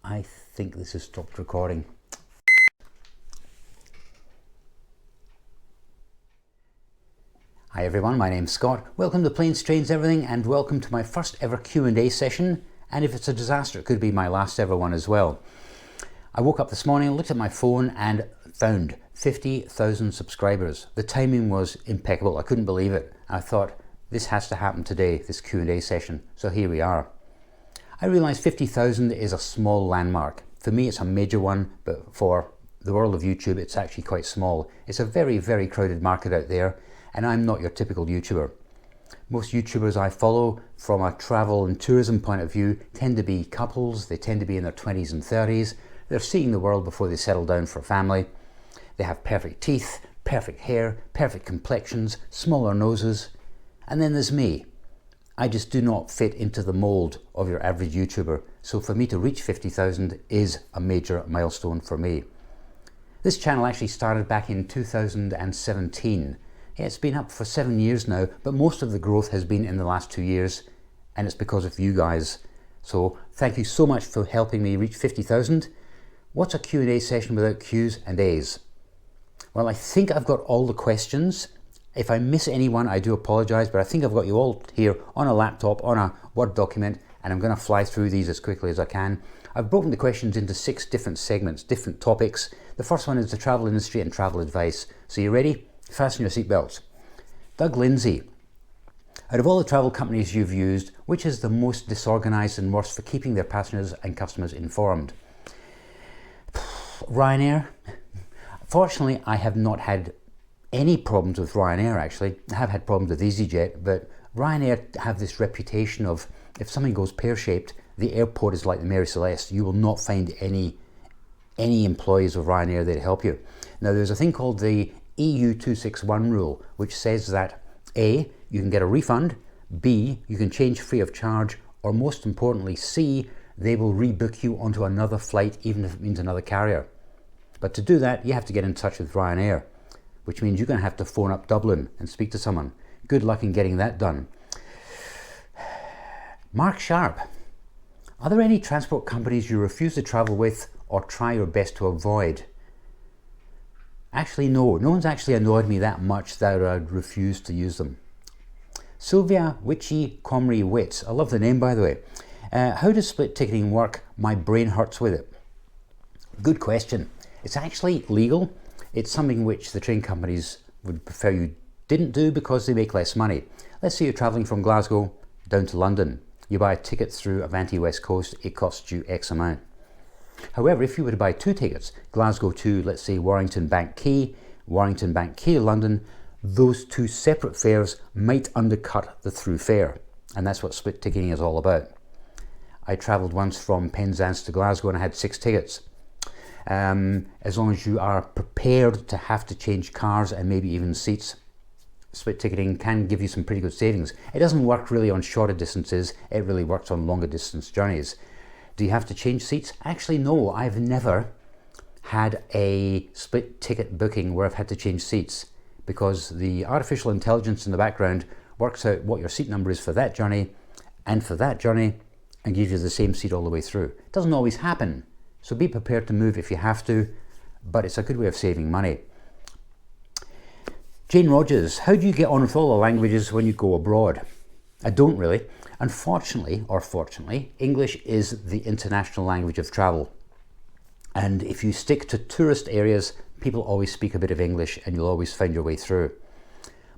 I think this has stopped recording. Hi everyone, my name's Scott. Welcome to Planes, Trains, Everything, and welcome to my first ever Q&A session. And if it's a disaster, it could be my last ever one as well. I woke up this morning, looked at my phone and found 50,000 subscribers. The timing was impeccable. I couldn't believe it. I thought, this has to happen today, this Q&A session. So here we are. I realise 50,000 is a small landmark. For me, it's a major one, but for the world of YouTube, it's actually quite small. It's a very, very crowded market out there, and I'm not your typical YouTuber. Most YouTubers I follow from a travel and tourism point of view tend to be couples. They tend to be in their 20s and 30s. They're seeing the world before they settle down for a family. They have perfect teeth, perfect hair, perfect complexions, smaller noses. And then there's me. I just do not fit into the mold of your average YouTuber. So for me to reach 50,000 is a major milestone for me. This channel actually started back in 2017. Yeah, it's been up for 7 years now, but most of the growth has been in the last 2 years, and it's because of you guys. So thank you so much for helping me reach 50,000. What's a Q&A session without Q's and A's? Well, I think I've got all the questions. If I miss anyone, I do apologise, but I think I've got you all here on a laptop, on a Word document, and I'm going to fly through these as quickly as I can. I've broken the questions into 6 different segments, different topics. The first one is the travel industry and travel advice. So you ready? Fasten your seatbelts. Doug Lindsay. Out of all the travel companies you've used, which is the most disorganised and worst for keeping their passengers and customers informed? Ryanair. Fortunately, I have not had any problems with Ryanair actually. I have had problems with EasyJet, but Ryanair have this reputation of if something goes pear-shaped, the airport is like the Mary Celeste. You will not find any employees of Ryanair there to help you. Now there's a thing called the EU 261 rule, which says that A, you can get a refund, B, you can change free of charge, or most importantly, C, they will rebook you onto another flight even if it means another carrier. But to do that, you have to get in touch with Ryanair, which means you're going to have to phone up Dublin and speak to someone. Good luck in getting that done. Mark Sharp. Are there any transport companies you refuse to travel with or try your best to avoid? Actually, no. No one's actually annoyed me that much that I'd refuse to use them. Sylvia Witchy Comrie Witz. I love the name, by the way. How does split ticketing work? My brain hurts with it. Good question. It's actually legal. It's something which the train companies would prefer you didn't do because they make less money. Let's say you're travelling from Glasgow down to London. You buy a ticket through Avanti West Coast, it costs you X amount. However, if you were to buy 2 tickets, Glasgow to, let's say, Warrington Bank Quay to London, those 2 separate fares might undercut the through fare. And that's what split ticketing is all about. I travelled once from Penzance to Glasgow and I had 6 tickets. As long as you are prepared to have to change cars and maybe even seats, split ticketing can give you some pretty good savings. It doesn't work really on shorter distances, it really works on longer distance journeys. Do you have to change seats? Actually, no, I've never had a split ticket booking where I've had to change seats because the artificial intelligence in the background works out what your seat number is for that journey and for that journey and gives you the same seat all the way through. It doesn't always happen. So be prepared to move if you have to, but it's a good way of saving money. Jane Rogers, how do you get on with all the languages when you go abroad? I don't really. Unfortunately, or fortunately, English is the international language of travel. And if you stick to tourist areas, people always speak a bit of English and you'll always find your way through.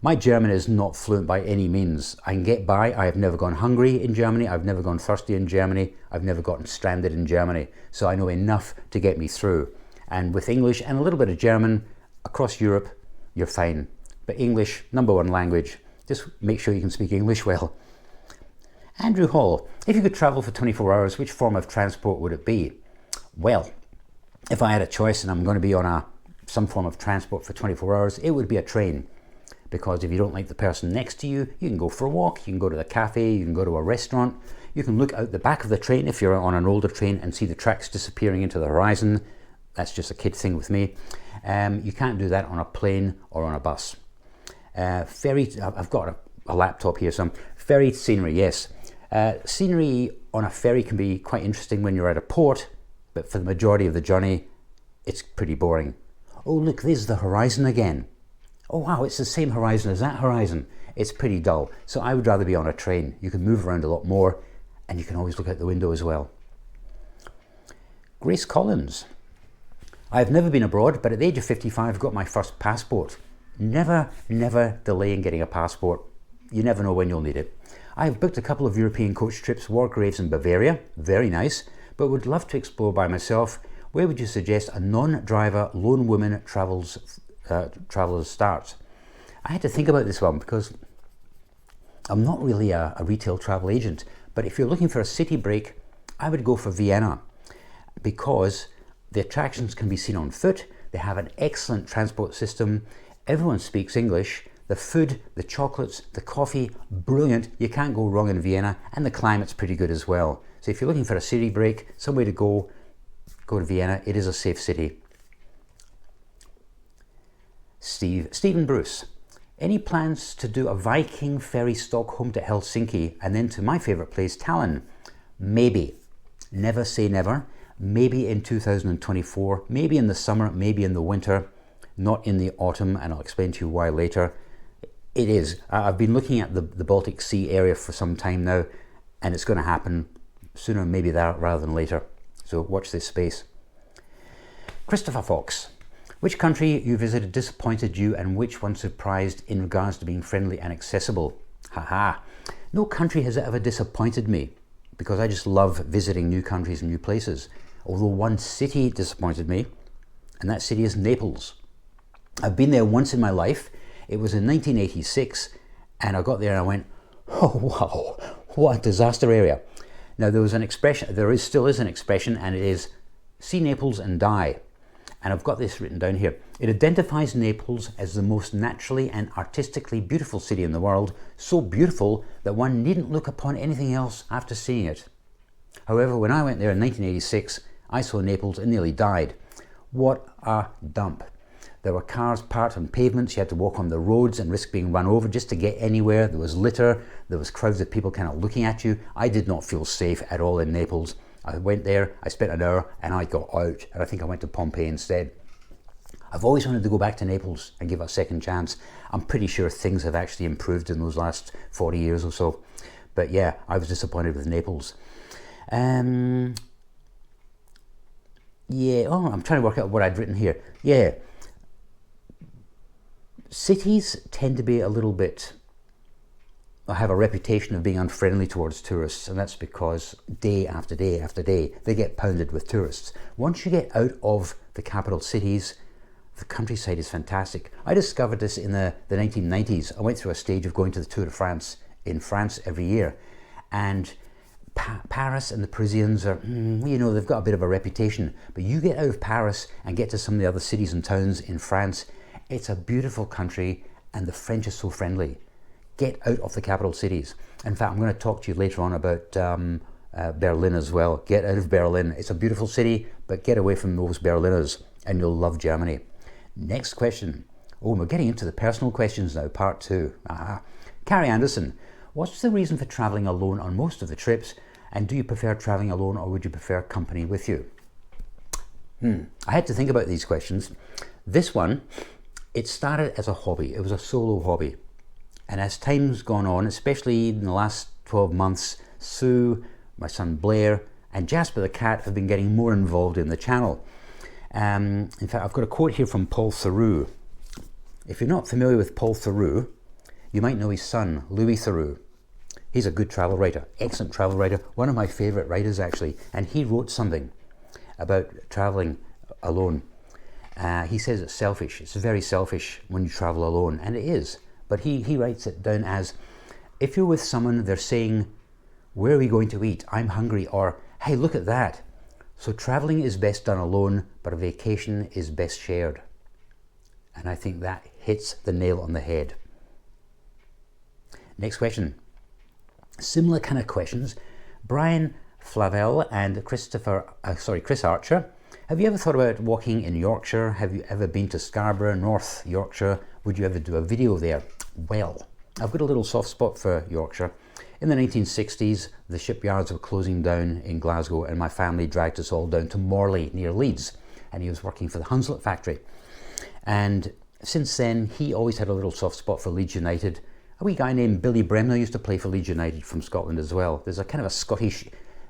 My German is not fluent by any means. I can get by. I have never gone hungry in Germany. I've never gone thirsty in Germany. I've never gotten stranded in Germany. So I know enough to get me through. And with English and a little bit of German across Europe, you're fine. But English, #1 language. Just make sure you can speak English well. Andrew Hall, if you could travel for 24 hours, which form of transport would it be? Well, if I had a choice and I'm going to be on some form of transport for 24 hours, it would be a train. Because if you don't like the person next to you, you can go for a walk, you can go to the cafe, you can go to a restaurant, you can look out the back of the train if you're on an older train and see the tracks disappearing into the horizon. That's just a kid thing with me. You can't do that on a plane or on a bus. I've got a laptop here, so ferry scenery, yes. Scenery on a ferry can be quite interesting when you're at a port but for the majority of the journey, it's pretty boring. Oh, look, there's the horizon again. Oh, wow, it's the same horizon as that horizon. It's pretty dull. So I would rather be on a train. You can move around a lot more, and you can always look out the window as well. Grace Collins. I've never been abroad, but at the age of 55, I got my first passport. Never delay in getting a passport. You never know when you'll need it. I have booked a couple of European coach trips, Wargraves and Bavaria, very nice, but would love to explore by myself. Where would you suggest a non-driver, lone woman travelers starts? I had to think about this one because I'm not really a retail travel agent, but if you're looking for a city break, I would go for Vienna because the attractions can be seen on foot. They have an excellent transport system. Everyone speaks English. The food, the chocolates, the coffee, brilliant. You can't go wrong in Vienna, and the climate's pretty good as well. So if you're looking for a city break, somewhere to go to Vienna. It is a safe city. Stephen Bruce. Any plans to do a Viking ferry Stockholm to Helsinki and then to my favourite place, Tallinn? Maybe. Never say never. Maybe in 2024, maybe in the summer, maybe in the winter, not in the autumn, and I'll explain to you why later. It is. I've been looking at the Baltic Sea area for some time now, and it's going to happen sooner maybe that rather than later. So watch this space. Christopher Fox. Which country you visited disappointed you and which one surprised in regards to being friendly and accessible? Haha. No country has ever disappointed me because I just love visiting new countries and new places. Although one city disappointed me, and that city is Naples. I've been there once in my life. It was in 1986, and I got there and I went, oh wow, what a disaster area. Now there was an expression, still is an expression, and it is, see Naples and die. And I've got this written down here. It identifies Naples as the most naturally and artistically beautiful city in the world, so beautiful that one needn't look upon anything else after seeing it. However, when I went there in 1986, I saw Naples and nearly died. What a dump. There were cars parked on pavements, you had to walk on the roads and risk being run over just to get anywhere. There was litter, there was crowds of people kind of looking at you. I did not feel safe at all in Naples. I went there, I spent an hour, and I got out, and I think I went to Pompeii instead. I've always wanted to go back to Naples and give it a second chance. I'm pretty sure things have actually improved in those last 40 years or so. But yeah, I was disappointed with Naples. I'm trying to work out what I'd written here. Yeah. Cities tend to be a little bit, have a reputation of being unfriendly towards tourists, and that's because day after day after day they get pounded with tourists. Once you get out of the capital cities, the countryside is fantastic. I discovered this in the 1990s. I went through a stage of going to the Tour de France in France every year, and Paris and the Parisians are, they've got a bit of a reputation, but you get out of Paris and get to some of the other cities and towns in France, it's a beautiful country and the French are so friendly. Get out of the capital cities. In fact, I'm going to talk to you later on about Berlin as well. Get out of Berlin. It's a beautiful city, but get away from those Berliners and you'll love Germany. Next question. Oh, we're getting into the personal questions now, part 2. Carrie Anderson. What's the reason for traveling alone on most of the trips? And do you prefer traveling alone or would you prefer company with you? I had to think about these questions. This one, it started as a hobby. It was a solo hobby. And as time's gone on, especially in the last 12 months, Sue, my son Blair, and Jasper the cat have been getting more involved in the channel. In fact, I've got a quote here from Paul Theroux. If you're not familiar with Paul Theroux, you might know his son, Louis Theroux. He's a good travel writer, excellent travel writer, one of my favourite writers actually, and he wrote something about travelling alone. He says it's selfish. It's very selfish when you travel alone, and it is. But he writes it down as, if you're with someone, they're saying, where are we going to eat? I'm hungry, or hey, look at that. So traveling is best done alone, but a vacation is best shared. And I think that hits the nail on the head. Next question. Similar kind of questions. Brian Flavel and Chris Archer. Have you ever thought about walking in Yorkshire? Have you ever been to Scarborough, North Yorkshire? Would you ever do a video there? Well, I've got a little soft spot for Yorkshire. In the 1960s, the shipyards were closing down in Glasgow, and my family dragged us all down to Morley near Leeds, and he was working for the Hunslet factory. And since then, he always had a little soft spot for Leeds United. A wee guy named Billy Bremner used to play for Leeds United from Scotland as well. There's a kind of a Scottish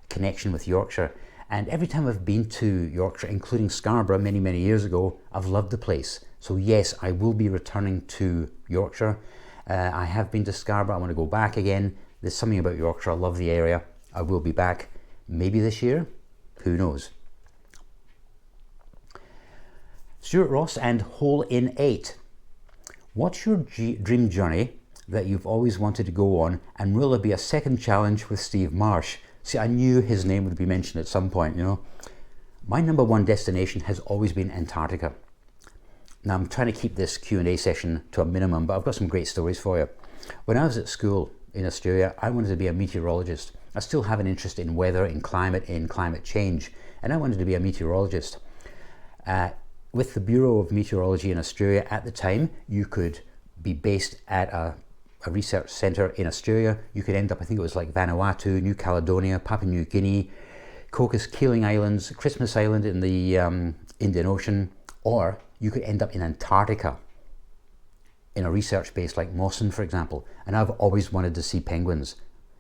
connection with Yorkshire. And every time I've been to Yorkshire, including Scarborough many, many years ago, I've loved the place. So yes, I will be returning to Yorkshire. I have been to Scarborough. I want to go back again. There's something about Yorkshire. I love the area. I will be back. Maybe this year. Who knows? Stuart Ross and Hole in 8. What's your dream journey that you've always wanted to go on, and will there be a second challenge with Steve Marsh? See, I knew his name would be mentioned at some point, you know. My number one destination has always been Antarctica. Now, I'm trying to keep this Q&A session to a minimum, but I've got some great stories for you. When I was at school in Australia, I wanted to be a meteorologist. I still have an interest in weather, in climate change, and I wanted to be a meteorologist. With the Bureau of Meteorology in Australia at the time, you could be based at a research centre in Australia. You could end up, I think it was like Vanuatu, New Caledonia, Papua New Guinea, Cocos Keeling Islands, Christmas Island in the Indian Ocean, or you could end up in Antarctica in a research base like Mawson, for example. And I've always wanted to see penguins.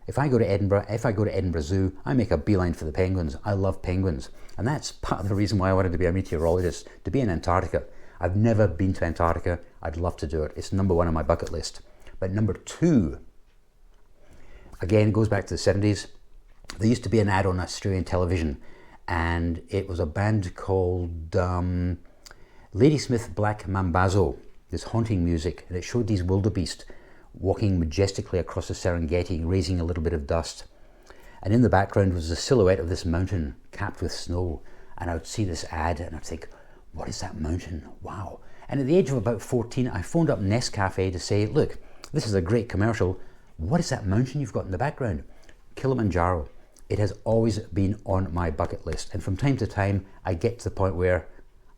If I go to Edinburgh Zoo, I make a beeline for the penguins. I love penguins. And that's part of the reason why I wanted to be a meteorologist, to be in Antarctica. I've never been to Antarctica. I'd love to do it. It's number one on my bucket list. But number two, again, goes back to the 70s. There used to be an ad on Australian television, and it was a band called Ladysmith Black Mambazo, this haunting music, and it showed these wildebeest walking majestically across the Serengeti, raising a little bit of dust. And in the background was the silhouette of this mountain capped with snow. And I would see this ad and I'd think, what is that mountain? Wow. And at the age of about 14, I phoned up Nescafe to say, look, this is a great commercial. What is that mountain you've got in the background? Kilimanjaro. It has always been on my bucket list. And from time to time, I get to the point where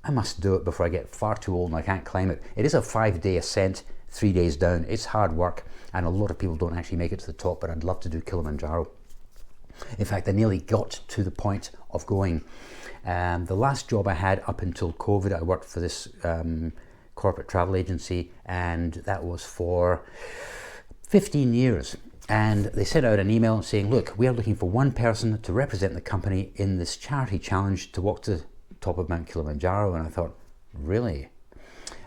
I must do it before I get far too old and I can't climb it. It is a 5-day ascent, 3 days down. It's hard work, and a lot of people don't actually make it to the top, but I'd love to do Kilimanjaro. In fact, I nearly got to the point of going. The last job I had up until COVID, I worked for this corporate travel agency, and that was for 15 years. And they sent out an email saying, look, we are looking for one person to represent the company in this charity challenge to walk to the top of Mount Kilimanjaro. And I thought, really?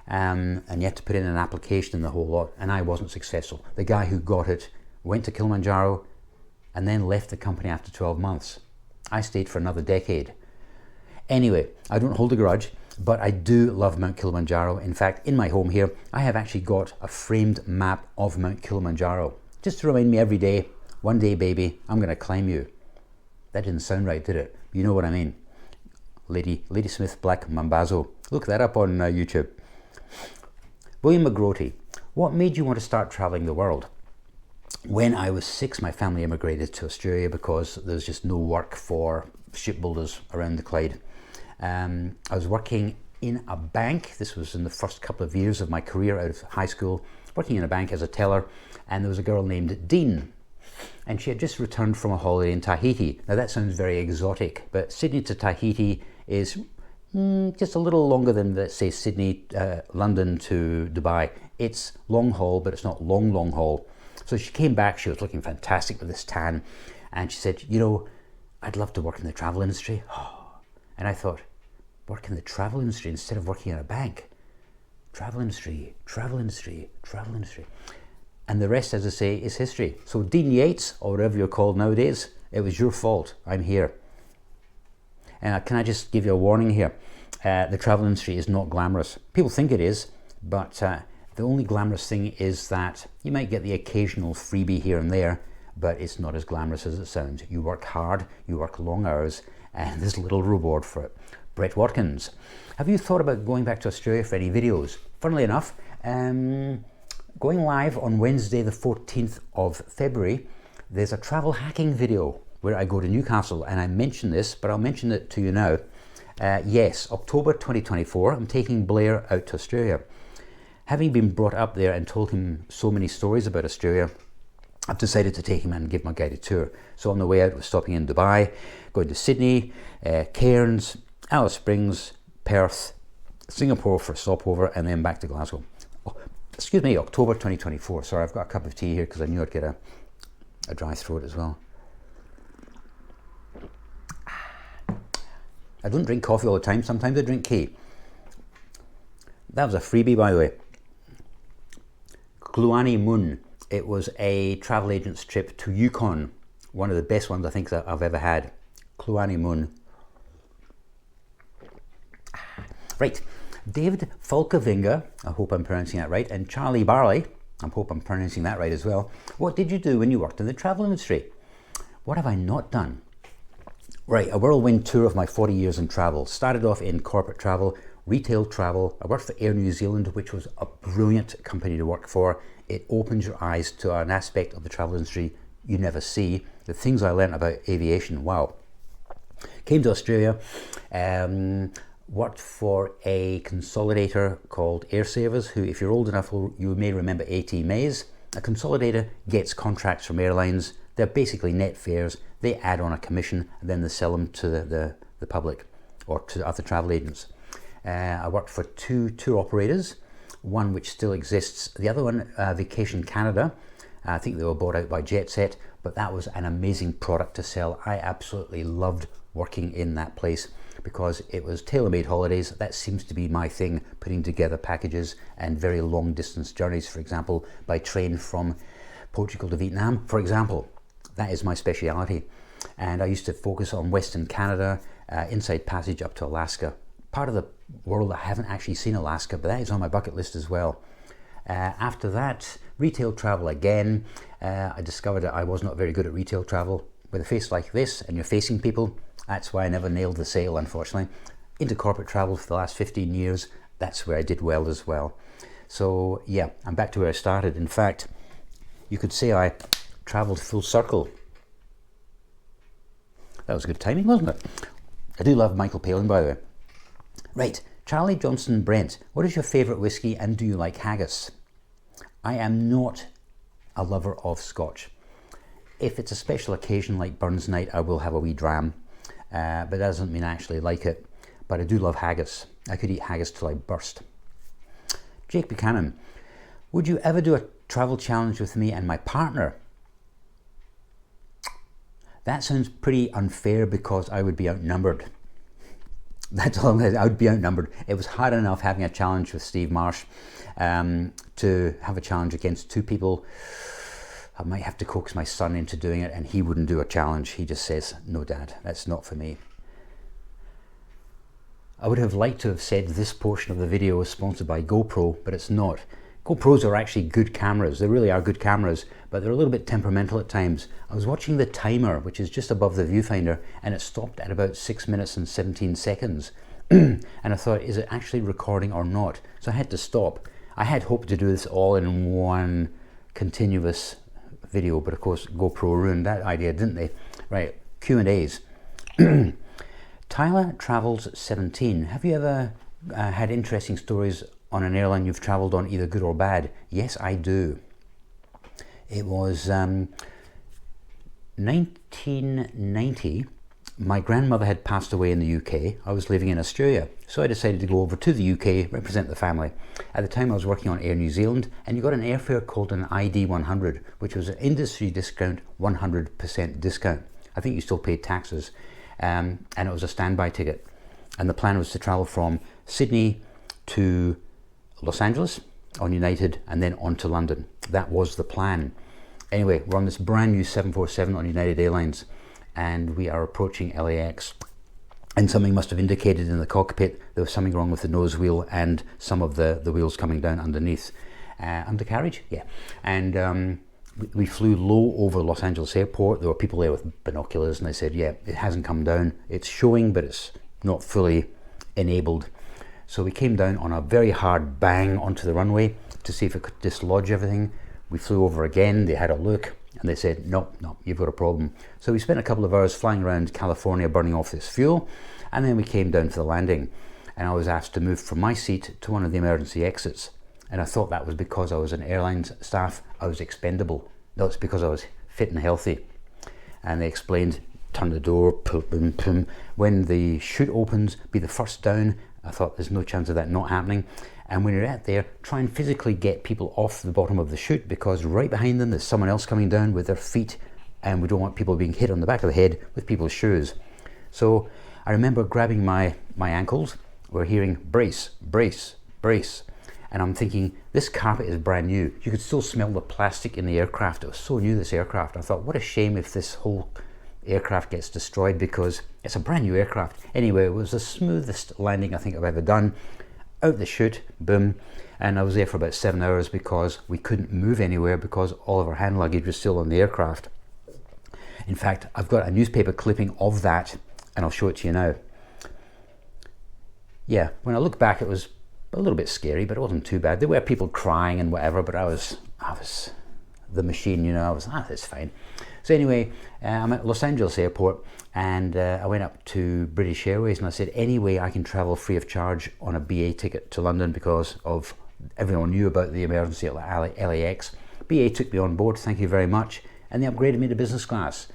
And you had to put in an application and the whole lot, and I wasn't successful. The guy who got it went to Kilimanjaro and then left the company after 12 months. I stayed for another decade. Anyway, I don't hold a grudge, but I do love Mount Kilimanjaro. In fact, in my home here, I have actually got a framed map of Mount Kilimanjaro, just to remind me every day, one day, baby, I'm going to climb you. That didn't sound right, did it? You know what I mean. Ladysmith Black Mambazo. Look that up on YouTube. William McGrotty, what made you want to start traveling the world? When I was 6, my family immigrated to Australia because there's just no work for shipbuilders around the Clyde. I was working in a bank. This was in the first couple of years of my career out of high school, working in a bank as a teller, and there was a girl named Dean, and she had just returned from a holiday in Tahiti. Now that sounds very exotic, but Sydney to Tahiti is just a little longer than, let's say, Sydney, London to Dubai. It's long haul, but it's not long haul. So she came back, she was looking fantastic with this tan, and she said, you know, I'd love to work in the travel industry. And I thought, work in the travel industry instead of working in a bank. Travel industry. And the rest, as I say, is history. So Dean Yates, or whatever you're called nowadays, it was your fault. I'm here. And can I just give you a warning here? The travel industry is not glamorous. People think it is, but the only glamorous thing is that you might get the occasional freebie here and there, but it's not as glamorous as it sounds. You work hard, you work long hours, and there's little reward for it. Brett Watkins, have you thought about going back to Australia for any videos? Funnily enough, going live on Wednesday the 14th of February, there's a travel hacking video where I go to Newcastle, and I mention this, but I'll mention it to you now. Yes, October 2024, I'm taking Blair out to Australia. Having been brought up there and told him so many stories about Australia, I've decided to take him and give him a guided tour. So on the way out, we're stopping in Dubai, going to Sydney, Cairns, Alice Springs, Perth, Singapore for a stopover, and then back to Glasgow. Oh, excuse me, October 2024. Sorry, I've got a cup of tea here because I knew I'd get a dry throat as well. I don't drink coffee all the time. Sometimes I drink tea. That was a freebie, by the way. Kluane Moon. It was a travel agent's trip to Yukon. One of the best ones I think that I've ever had. Kluane Moon. Right. David Falkavinga, I hope I'm pronouncing that right, and Charlie Barley, I hope I'm pronouncing that right as well. What did you do when you worked in the travel industry? What have I not done? Right, a whirlwind tour of my 40 years in travel. Started off in corporate travel, retail travel. I worked for Air New Zealand, which was a brilliant company to work for. It opens your eyes to an aspect of the travel industry you never see. The things I learned about aviation, wow. Came to Australia, worked for a consolidator called Airsavers, who, if you're old enough, you may remember A.T. Mays. A consolidator gets contracts from airlines. They're basically net fares. They add on a commission and then they sell them to the public or to other travel agents. I worked for two tour operators, one which still exists, the other one, Vacation Canada. I think they were bought out by Jet Set, but that was an amazing product to sell. I absolutely loved working in that place because it was tailor-made holidays. That seems to be my thing, putting together packages and very long distance journeys, for example, by train from Portugal to Vietnam, for example. That is my speciality. And I used to focus on Western Canada, Inside Passage up to Alaska. Part of the world I haven't actually seen Alaska, but that is on my bucket list as well. After that, retail travel again. I discovered that I was not very good at retail travel. With a face like this and you're facing people, that's why I never nailed the sale, unfortunately. Into corporate travel for the last 15 years, that's where I did well as well. So yeah, I'm back to where I started. In fact, you could say I travelled full circle. That was good timing, wasn't it? I do love Michael Palin, by the way. Right, Charlie Johnson Brent, what is your favourite whiskey and do you like haggis? I am not a lover of Scotch. If it's a special occasion like Burns Night, I will have a wee dram, but that doesn't mean I actually like it. But I do love haggis. I could eat haggis till I burst. Jake Buchanan, would you ever do a travel challenge with me and my partner? That sounds pretty unfair because I would be outnumbered. That's all I'm going to say. I would be outnumbered. It was hard enough having a challenge with Steve Marsh. To have a challenge against two people, I might have to coax my son into doing it, and he wouldn't do a challenge. He just says, no dad, that's not for me. I would have liked to have said this portion of the video was sponsored by GoPro, but it's not. GoPros are actually good cameras. They really are good cameras, but they're a little bit temperamental at times. I was watching the timer, which is just above the viewfinder, and it stopped at about 6 minutes and 17 seconds. And I thought, is it actually recording or not? So I had to stop. I had hoped to do this all in one continuous video, but of course GoPro ruined that idea, didn't they? Right, Q&As. Tyler Travels 17. Have you ever had interesting stories on an airline you've travelled on, either good or bad? Yes, I do. It was 1990. My grandmother had passed away in the UK. I was living in Australia, so I decided to go over to the UK, represent the family. At the time I was working on Air New Zealand, and you got an airfare called an ID 100, which was an industry discount, 100% discount. I think you still paid taxes, and it was a standby ticket. And the plan was to travel from Sydney to Los Angeles on United and then on to London. That was the plan. Anyway, we're on this brand new 747 on United Airlines, and we are approaching LAX, and something must have indicated in the cockpit there was something wrong with the nose wheel and some of the wheels coming down underneath. Undercarriage? Yeah. And we flew low over Los Angeles airport. There were people there with binoculars, and they said, yeah, it hasn't come down. It's showing, but it's not fully enabled. So we came down on a very hard bang onto the runway to see if it could dislodge everything. We flew over again, they had a look, and they said, no, you've got a problem. So we spent a couple of hours flying around California burning off this fuel, and then we came down for the landing, and I was asked to move from my seat to one of the emergency exits. And I thought that was because I was an airline staff, I was expendable. No, it's because I was fit and healthy. And they explained, turn the door, boom, boom, boom. When the chute opens, be the first down. I thought there's no chance of that not happening. And when you're out there, try and physically get people off the bottom of the chute, because right behind them there's someone else coming down with their feet, and we don't want people being hit on the back of the head with people's shoes. So I remember grabbing my ankles. We're hearing brace, brace, brace. And I'm thinking, this carpet is brand new. You could still smell the plastic in the aircraft. It was so new, this aircraft. I thought, what a shame if this whole aircraft gets destroyed, because it's a brand new aircraft. Anyway, it was the smoothest landing I think I've ever done. Out the chute, boom. And I was there for about 7 hours because we couldn't move anywhere because all of our hand luggage was still on the aircraft. In fact, I've got a newspaper clipping of that, and I'll show it to you now. Yeah, when I look back, it was a little bit scary, but it wasn't too bad. There were people crying and whatever, but I was the machine, you know. I was, that's fine. So anyway, I'm at Los Angeles airport, and I went up to British Airways, and I said, any way I can travel free of charge on a BA ticket to London, because of everyone knew about the emergency at LAX. BA took me on board, thank you very much, and they upgraded me to business class.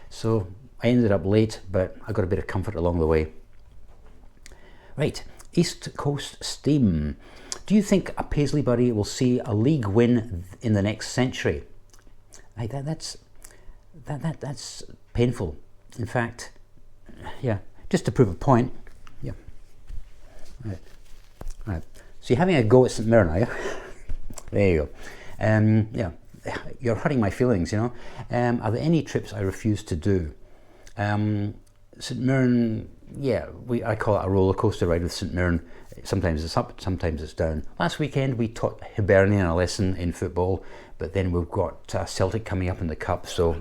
So I ended up late, but I got a bit of comfort along the way. Right, East Coast Steam. Do you think a Paisley buddy will see a league win in the next century? Like that's painful. In fact, yeah, just to prove a point. Yeah. Right. So you're having a go at St Mirren, are you? There you go. Yeah, you're hurting my feelings, you know. Are there any trips I refuse to do? St Mirren, yeah, I call it a roller coaster ride with St Mirren. Sometimes it's up, sometimes it's down. Last weekend we taught Hibernian a lesson in football, but then we've got Celtic coming up in the cup. So,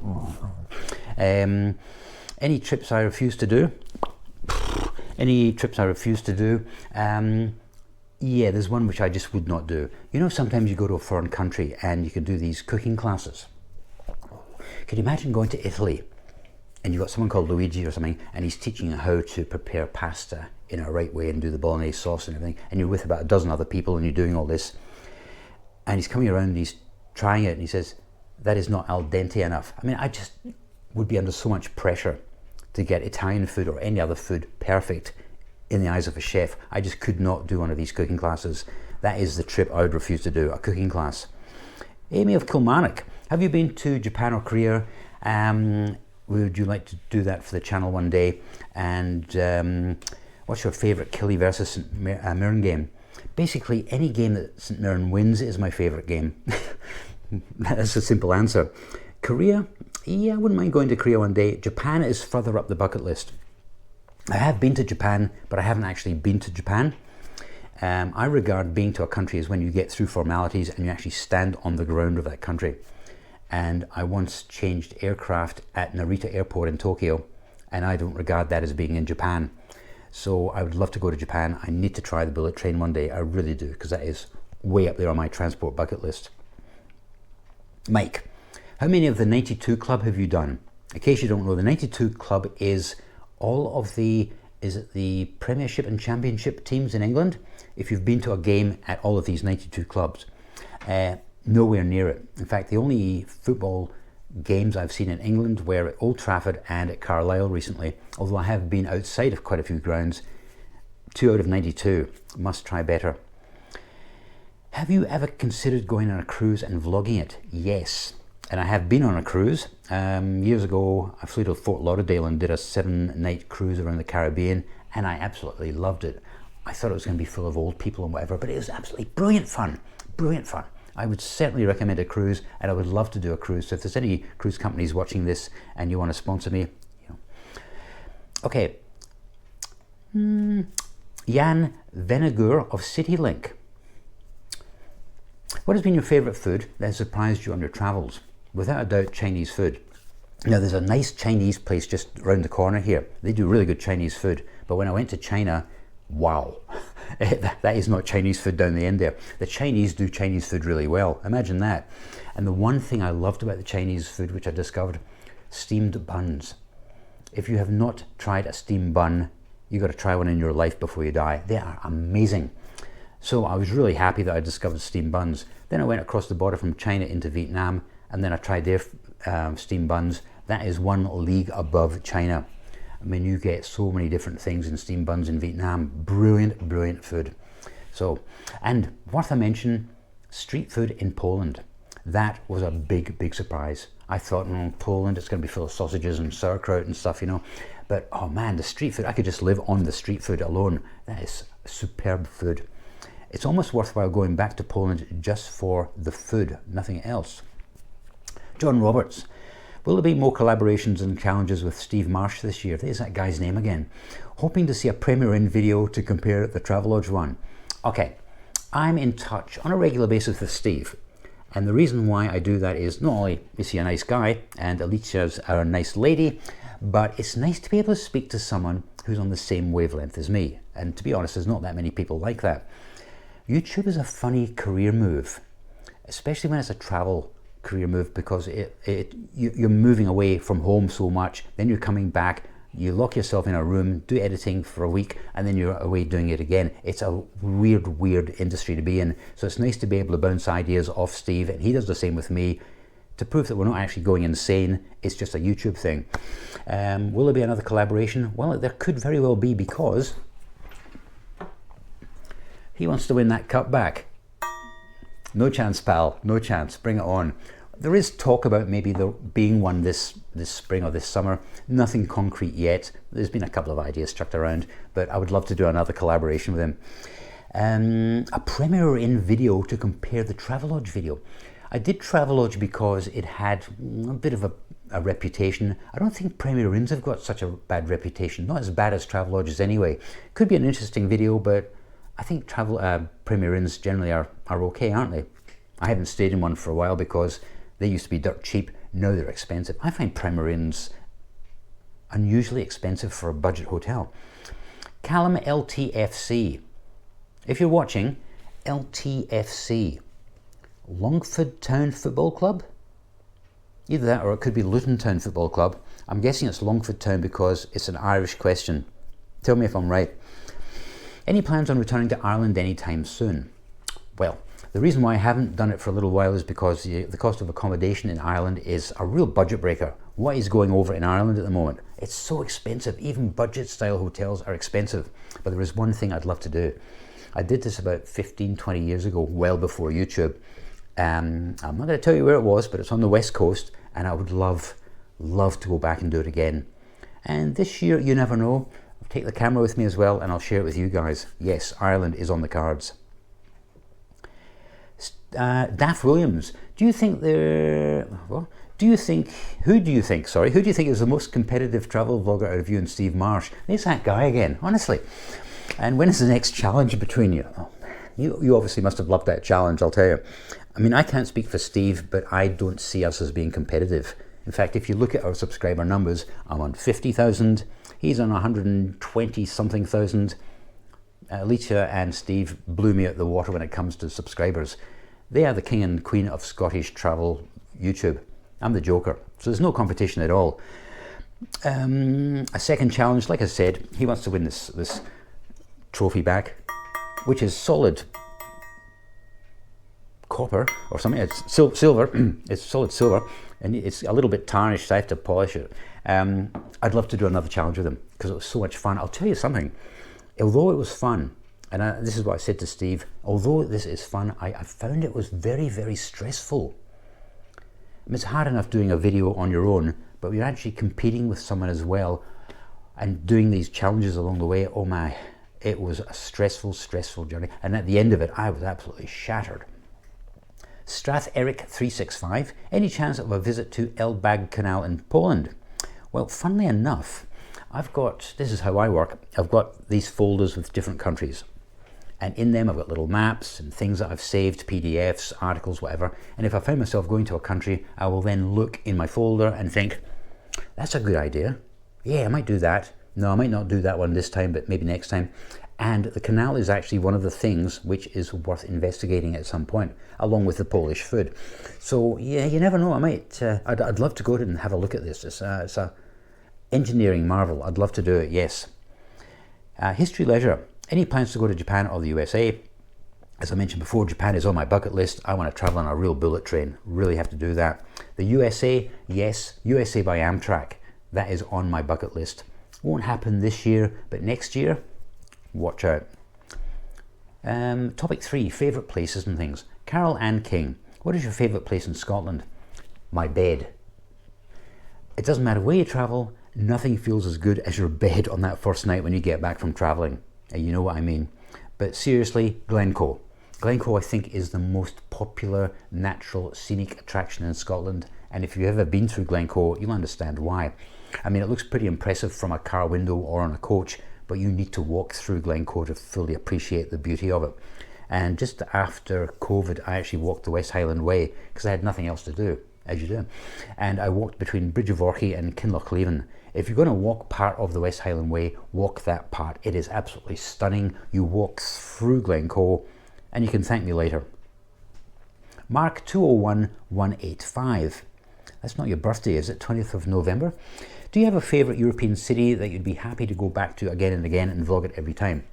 any trips I refuse to do? Any trips I refuse to do? Yeah, there's one which I just would not do. You know, sometimes you go to a foreign country and you can do these cooking classes. Can you imagine going to Italy and you've got someone called Luigi or something, and he's teaching you how to prepare pasta in a right way and do the bolognese sauce and everything, and you're with about a dozen other people and you're doing all this, and he's coming around and he's trying it and he says, that is not al dente enough. I mean, I just would be under so much pressure to get Italian food or any other food perfect in the eyes of a chef. I just could not do one of these cooking classes. That is the trip I would refuse to do, a cooking class. Amy of Kilmarnock, have you been to Japan or Korea? Would you like to do that for the channel one day? And what's your favourite Kili versus St Mirren game? Basically, any game that St Mirren wins is my favourite game. That's a simple answer. Korea? Yeah, I wouldn't mind going to Korea one day. Japan is further up the bucket list. I have been to Japan, but I haven't actually been to Japan. I regard being to a country as when you get through formalities and you actually stand on the ground of that country. And I once changed aircraft at Narita Airport in Tokyo, and I don't regard that as being in Japan. So I would love to go to Japan. I need to try the bullet train one day. I really do, because that is way up there on my transport bucket list. Mike, how many of the 92 Club have you done? In case you don't know, the 92 Club is all of the, is it the Premiership and Championship teams in England? If you've been to a game at all of these 92 clubs, nowhere near it. In fact, the only football games I've seen in England were at Old Trafford and at Carlisle recently, although I have been outside of quite a few grounds. 2 out of 92, must try better. Have you ever considered going on a cruise and vlogging it? Yes, and I have been on a cruise. Years ago, I flew to Fort Lauderdale and did a 7-night cruise around the Caribbean, and I absolutely loved it. I thought it was going to be full of old people and whatever, but it was absolutely brilliant fun, brilliant fun. I would certainly recommend a cruise, and I would love to do a cruise. So if there's any cruise companies watching this and you want to sponsor me, you know. Okay. Jan Venegur of CityLink. What has been your favourite food that has surprised you on your travels? Without a doubt, Chinese food. Now, there's a nice Chinese place just around the corner here. They do really good Chinese food. But when I went to China, wow. That is not Chinese food down the end there. The Chinese do Chinese food really well. Imagine that. And the one thing I loved about the Chinese food, which I discovered, steamed buns. If you have not tried a steamed bun, you've got to try one in your life before you die. They are amazing. So I was really happy that I discovered steamed buns. Then I went across the border from China into Vietnam, and then I tried their steamed buns. That is one league above China. I mean, you get so many different things in steamed buns in Vietnam. Brilliant, brilliant food. So, and worth a mention, street food in Poland. That was a big, big surprise. I thought, Poland, it's going to be full of sausages and sauerkraut and stuff, you know. But, oh man, the street food, I could just live on the street food alone. That is superb food. It's almost worthwhile going back to Poland just for the food, nothing else. John Roberts. Will there be more collaborations and challenges with Steve Marsh this year? There's that guy's name again. Hoping to see a Premier Inn video to compare the Travelodge one. Okay, I'm in touch on a regular basis with Steve. And the reason why I do that is not only is he a nice guy and Alicia's a nice lady, but it's nice to be able to speak to someone who's on the same wavelength as me. And to be honest, there's not that many people like that. YouTube is a funny career move, especially when it's a travel career move, because you're moving away from home so much, then you're coming back, you lock yourself in a room, do editing for a week, and then you're away doing it again. It's a weird industry to be in. So it's nice to be able to bounce ideas off Steve, and he does the same with me, to prove that we're not actually going insane. It's just a YouTube thing. Will there be another collaboration? Well, there could very well be, because he wants to win that cup back. No chance, pal, no chance, bring it on. There is talk about maybe there being one this spring or this summer. Nothing concrete yet. There's been a couple of ideas chucked around, but I would love to do another collaboration with him. A Premier Inn video to compare the Travelodge video. I did Travelodge because it had a bit of a reputation. I don't think Premier Inns have got such a bad reputation, not as bad as Travelodge's anyway. Could be an interesting video, but I think Premier Inns generally are okay, aren't they? I haven't stayed in one for a while because they used to be dirt cheap. Now they're expensive. I find Premier Inns unusually expensive for a budget hotel. Callum LTFC. If you're watching, LTFC. Longford Town Football Club? Either that or it could be Luton Town Football Club. I'm guessing it's Longford Town because it's an Irish question. Tell me if I'm right. Any plans on returning to Ireland anytime soon? Well, the reason why I haven't done it for a little while is because the cost of accommodation in Ireland is a real budget breaker. What is going over in Ireland at the moment? It's so expensive. Even budget style hotels are expensive. But there is one thing I'd love to do. I did this about 15, 20 years ago, well before YouTube. I'm not going to tell you where it was, but it's on the West Coast, and I would love to go back and do it again. And this year, you never know, I'll take the camera with me as well, and I'll share it with you guys. Yes, Ireland is on the cards. Daff Williams, who do you think is the most competitive travel vlogger out of you and Steve Marsh? There's that guy again, honestly. And when is the next challenge between you? Oh, you obviously must have loved that challenge, I'll tell you. I mean, I can't speak for Steve, but I don't see us as being competitive. In fact, if you look at our subscriber numbers, I'm on 50,000, he's on 120 something thousand. Alicia and Steve blew me out the water when it comes to subscribers. They are the king and queen of Scottish travel YouTube. I'm the joker, so there's no competition at all. A second challenge, like I said, he wants to win this trophy back, which is solid copper or something. It's silver. It's solid silver, and it's a little bit tarnished, so I have to polish it. I'd love to do another challenge with him because it was so much fun. I'll tell you something, although it was fun, and this is what I said to Steve, although this is fun, I found it was very, very stressful. I mean, it's hard enough doing a video on your own, but you're actually competing with someone as well and doing these challenges along the way. Oh my, it was a stressful journey, and at the end of it I was absolutely shattered. Strath Eric 365, any chance of a visit to Elbeg Canal in Poland? Well, funnily enough, this is how I work, I've got these folders with different countries, and in them I've got little maps and things that I've saved, PDFs, articles, whatever, and if I find myself going to a country, I will then look in my folder and think, that's a good idea, yeah, I might do that. No, I might not do that one this time, but maybe next time. And the canal is actually one of the things which is worth investigating at some point, along with the Polish food. So yeah, you never know. I'd love to go and have a look at this. It's a engineering marvel. I'd love to do it. Yes. History leisure. Any plans to go to Japan or the USA? As I mentioned before, Japan is on my bucket list. I want to travel on a real bullet train. Really have to do that. The USA, yes, USA by Amtrak. That is on my bucket list. Won't happen this year, but next year, watch out. Topic 3, favourite places and things. Carol Ann King, what is your favourite place in Scotland? My bed. It doesn't matter where you travel, nothing feels as good as your bed on that first night when you get back from travelling. And you know what I mean. But seriously, Glencoe. Glencoe, I think, is the most popular natural scenic attraction in Scotland, and if you've ever been through Glencoe, you'll understand why. I mean, it looks pretty impressive from a car window or on a coach, but you need to walk through Glencoe to fully appreciate the beauty of it. And just after COVID, I actually walked the West Highland Way because I had nothing else to do, as you do. And I walked between Bridge of Orchy and Kinlochleven. If you're going to walk part of the West Highland Way, walk that part. It is absolutely stunning. You walk through Glencoe, and you can thank me later. Mark 201185. That's not your birthday, is it? 20th of November. Do you have a favourite European city that you'd be happy to go back to again and again and vlog it every time?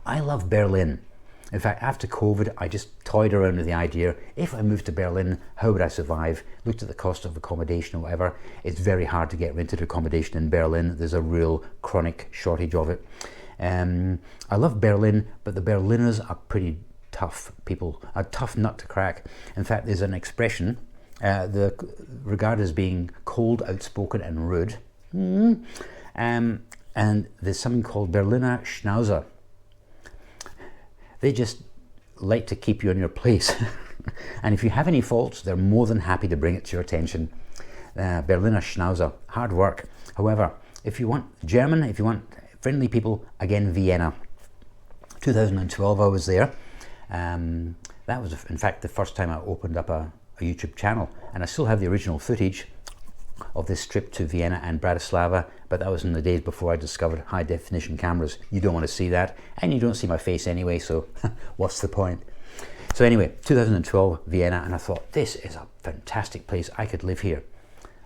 I love Berlin. In fact, after COVID, I just toyed around with the idea, if I moved to Berlin, how would I survive? Looked at the cost of accommodation or whatever. It's very hard to get rented accommodation in Berlin. There's a real chronic shortage of it. I love Berlin, but the Berliners are pretty tough people, a tough nut to crack. In fact, there's an expression regarded as being cold, outspoken and rude. And there's something called Berliner Schnauzer. They just like to keep you in your place. And if you have any faults, they're more than happy to bring it to your attention. Berliner Schnauzer, hard work. However, if you want German, if you want friendly people, again, Vienna. 2012 I was there. That was, in fact, the first time I opened up a YouTube channel, and I still have the original footage of this trip to Vienna and Bratislava, but that was in the days before I discovered high definition cameras. You don't want to see that, and you don't see my face anyway, so what's the point? So anyway, 2012 Vienna, and I thought, this is a fantastic place, I could live here.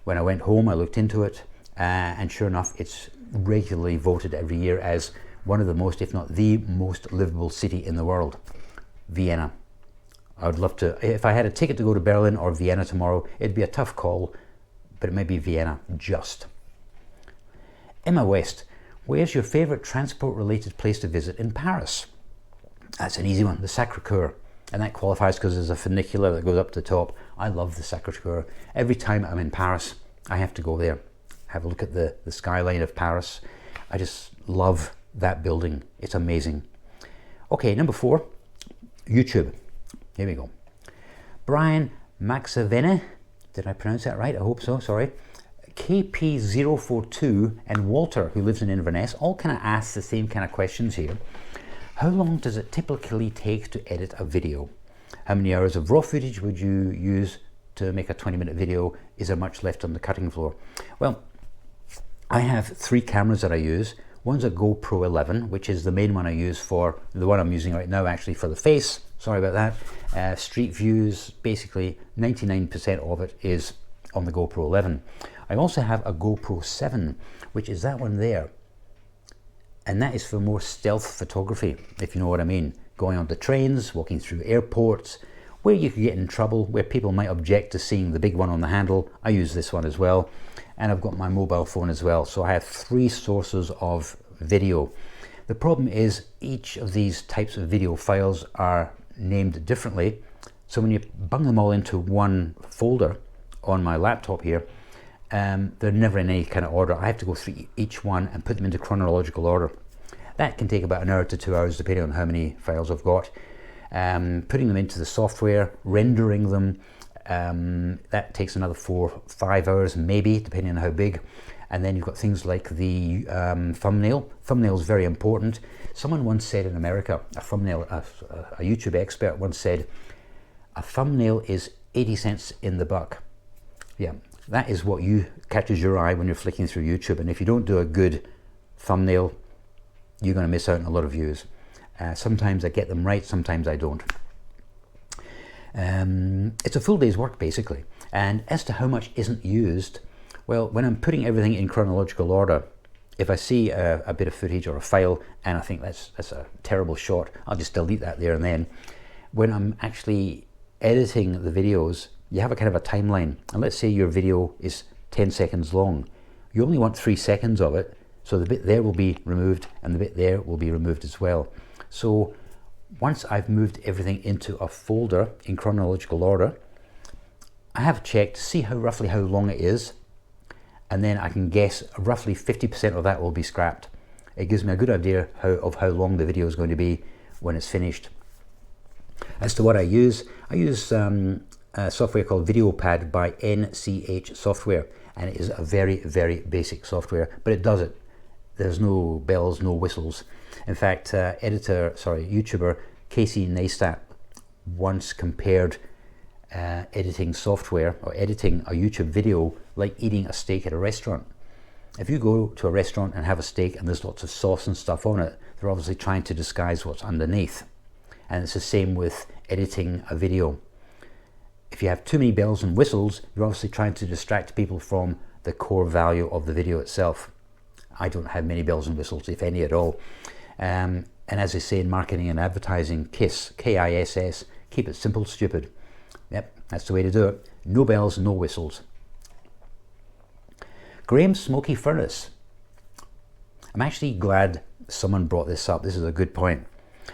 When I went home, I looked into it, and sure enough, it's regularly voted every year as one of the most, if not the most livable city in the world. Vienna. I would love to, if I had a ticket to go to Berlin or Vienna tomorrow, it'd be a tough call, but it may be Vienna, just. Emma West, where's your favourite transport-related place to visit in Paris? That's an easy one, the Sacré-Cœur. And that qualifies because there's a funicular that goes up to the top. I love the Sacré-Cœur. Every time I'm in Paris, I have to go there. Have a look at the skyline of Paris. I just love that building. It's amazing. Okay, number 4, YouTube. Here we go. Brian Maxavene, did I pronounce that right? I hope so, sorry. KP042 and Walter, who lives in Inverness, all kind of ask the same kind of questions here. How long does it typically take to edit a video? How many hours of raw footage would you use to make a 20-minute video? Is there much left on the cutting floor? Well, I have 3 cameras that I use. One's a GoPro 11, which is the main one I use for, the one I'm using right now actually for the face. Sorry about that. Street views, basically 99% of it is on the GoPro 11. I also have a GoPro 7, which is that one there. And that is for more stealth photography, if you know what I mean. Going on the trains, walking through airports, where you could get in trouble, where people might object to seeing the big one on the handle. I use this one as well. And I've got my mobile phone as well. So I have 3 sources of video. The problem is each of these types of video files are named differently. So when you bung them all into one folder on my laptop here, they're never in any kind of order. I have to go through each one and put them into chronological order. That can take about an hour to 2 hours depending on how many files I've got. Putting them into the software, rendering them, that takes another 4-5 hours maybe, depending on how big. And then you've got things like the thumbnail. Thumbnail is very important. Someone once said in America, a YouTube expert once said, a thumbnail is 80 cents in the buck. Yeah, that is what catches your eye when you're flicking through YouTube. And if you don't do a good thumbnail, you're going to miss out on a lot of views. Sometimes I get them right, sometimes I don't. It's a full day's work basically. And as to how much isn't used, well, when I'm putting everything in chronological order, if I see a bit of footage or a file and I think that's a terrible shot, I'll just delete that there and then. When I'm actually editing the videos, you have a kind of a timeline, and let's say your video is 10 seconds long. You only want 3 seconds of it, so the bit there will be removed and the bit there will be removed as well. So once I've moved everything into a folder in chronological order, I have checked to see roughly how long it is, and then I can guess roughly 50% of that will be scrapped. It gives me a good idea of how long the video is going to be when it's finished. As to what I use a software called VideoPad by NCH Software, and it is a very, very basic software, but it does it. There's no bells, no whistles. In fact, YouTuber Casey Neistat once compared editing software or editing a YouTube video like eating a steak at a restaurant. If you go to a restaurant and have a steak and there's lots of sauce and stuff on it, they're obviously trying to disguise what's underneath. And it's the same with editing a video. If you have too many bells and whistles, you're obviously trying to distract people from the core value of the video itself. I don't have many bells and whistles, if any at all. And as they say in marketing and advertising, KISS, K-I-S-S, keep it simple, stupid. Yep, that's the way to do it. No bells, no whistles. Graham's Smoky Furnace. I'm actually glad someone brought this up. This is a good point.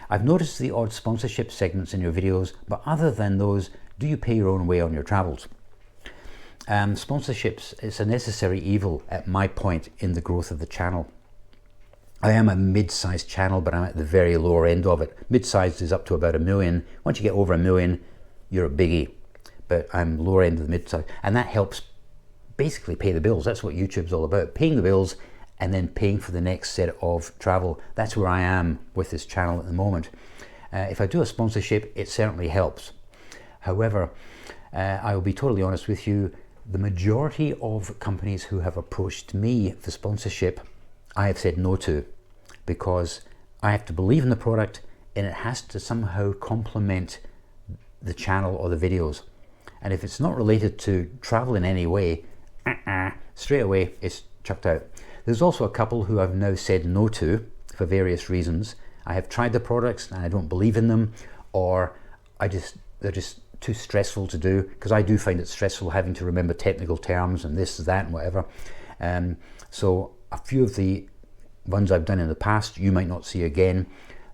I've noticed the odd sponsorship segments in your videos, but other than those, do you pay your own way on your travels? Sponsorships is a necessary evil at my point in the growth of the channel. I am a mid-sized channel, but I'm at the very lower end of it. Mid-sized is up to about 1 million. Once you get over 1 million, you're a biggie. But I'm lower end of the mid-size, and that helps basically pay the bills. That's what YouTube's all about, paying the bills and then paying for the next set of travel. That's where I am with this channel at the moment. If I do a sponsorship, it certainly helps. However, I will be totally honest with you, the majority of companies who have approached me for sponsorship, I have said no to, because I have to believe in the product and it has to somehow complement the channel or the videos. And if it's not related to travel in any way, straight away it's chucked out. There's also a couple who I've now said no to for various reasons. I have tried the products and I don't believe in them, or they're just too stressful to do, because I do find it stressful having to remember technical terms and this, that and whatever. So a few of the ones I've done in the past you might not see again.